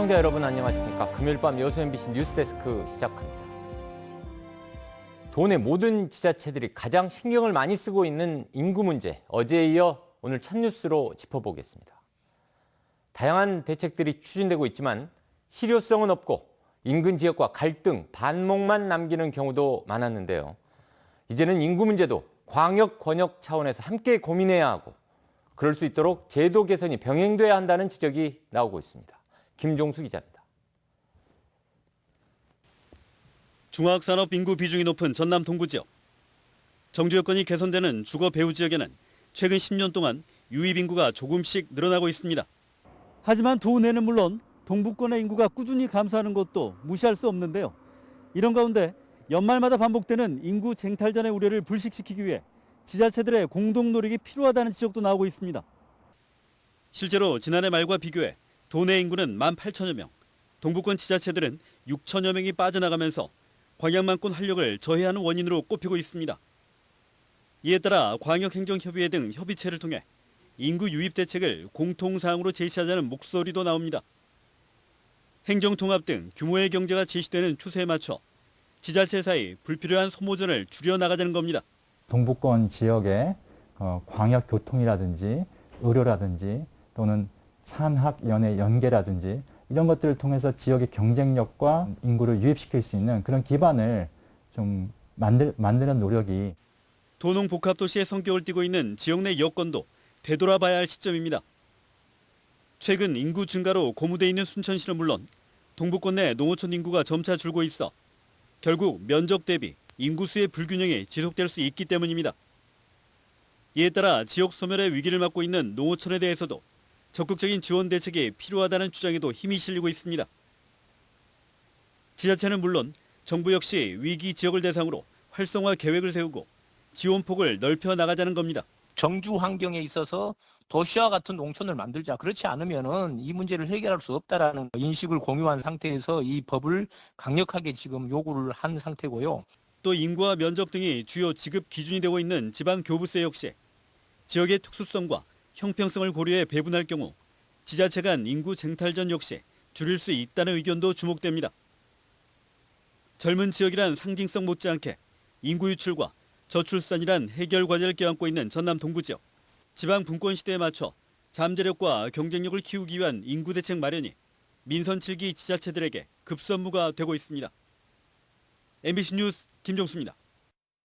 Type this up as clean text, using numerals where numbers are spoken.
시청자 여러분 안녕하십니까. 금요일 밤 여수 MBC 뉴스데스크 시작합니다. 도내 모든 지자체들이 가장 신경을 많이 쓰고 있는 인구 문제, 어제에 이어 오늘 첫 뉴스로 짚어보겠습니다. 다양한 대책들이 추진되고 있지만 실효성은 없고 인근 지역과 갈등, 반목만 남기는 경우도 많았는데요. 이제는 인구 문제도 광역, 권역 차원에서 함께 고민해야 하고 그럴 수 있도록 제도 개선이 병행돼야 한다는 지적이 나오고 있습니다. 김종수 기자입니다. 중화학산업 인구 비중이 높은 전남 동부 지역. 정주 여건이 개선되는 주거 배후 지역에는 최근 10년 동안 유입 인구가 조금씩 늘어나고 있습니다. 하지만 도내는 물론 동부권의 인구가 꾸준히 감소하는 것도 무시할 수 없는데요. 이런 가운데 연말마다 반복되는 인구 쟁탈전의 우려를 불식시키기 위해 지자체들의 공동 노력이 필요하다는 지적도 나오고 있습니다. 실제로 지난해 말과 비교해 도내 인구는 18,000여 명, 동부권 지자체들은 6천여 명이 빠져나가면서 광역만권 활력을 저해하는 원인으로 꼽히고 있습니다. 이에 따라 광역행정협의회 등 협의체를 통해 인구 유입 대책을 공통사항으로 제시하자는 목소리도 나옵니다. 행정통합 등 규모의 경제가 제시되는 추세에 맞춰 지자체 사이 불필요한 소모전을 줄여나가자는 겁니다. 동부권 지역의 광역교통이라든지 의료라든지 또는 산학연의 연계라든지 이런 것들을 통해서 지역의 경쟁력과 인구를 유입시킬 수 있는 그런 기반을 좀 만드는 노력이 도농복합도시의 성격을 띠고 있는 지역 내 여건도 되돌아봐야 할 시점입니다. 최근 인구 증가로 고무돼 있는 순천시는 물론 동부권 내 농어촌 인구가 점차 줄고 있어 결국 면적 대비 인구수의 불균형이 지속될 수 있기 때문입니다. 이에 따라 지역 소멸의 위기를 맞고 있는 농어촌에 대해서도 적극적인 지원 대책이 필요하다는 주장에도 힘이 실리고 있습니다. 지자체는 물론 정부 역시 위기 지역을 대상으로 활성화 계획을 세우고 지원폭을 넓혀 나가자는 겁니다. 정주 환경에 있어서 도시와 같은 농촌을 만들자. 그렇지 않으면은 이 문제를 해결할 수 없다라는 인식을 공유한 상태에서 이 법을 강력하게 지금 요구를 한 상태고요. 또 인구와 면적 등이 주요 지급 기준이 되고 있는 지방교부세 역시 지역의 특수성과 형평성을 고려해 배분할 경우 지자체 간 인구 쟁탈전 역시 줄일 수 있다는 의견도 주목됩니다. 젊은 지역이란 상징성 못지않게 인구 유출과 저출산이란 해결 과제를 껴안고 있는 전남 동부 지역. 지방 분권 시대에 맞춰 잠재력과 경쟁력을 키우기 위한 인구 대책 마련이 민선 7기 지자체들에게 급선무가 되고 있습니다. MBC 뉴스 김종수입니다.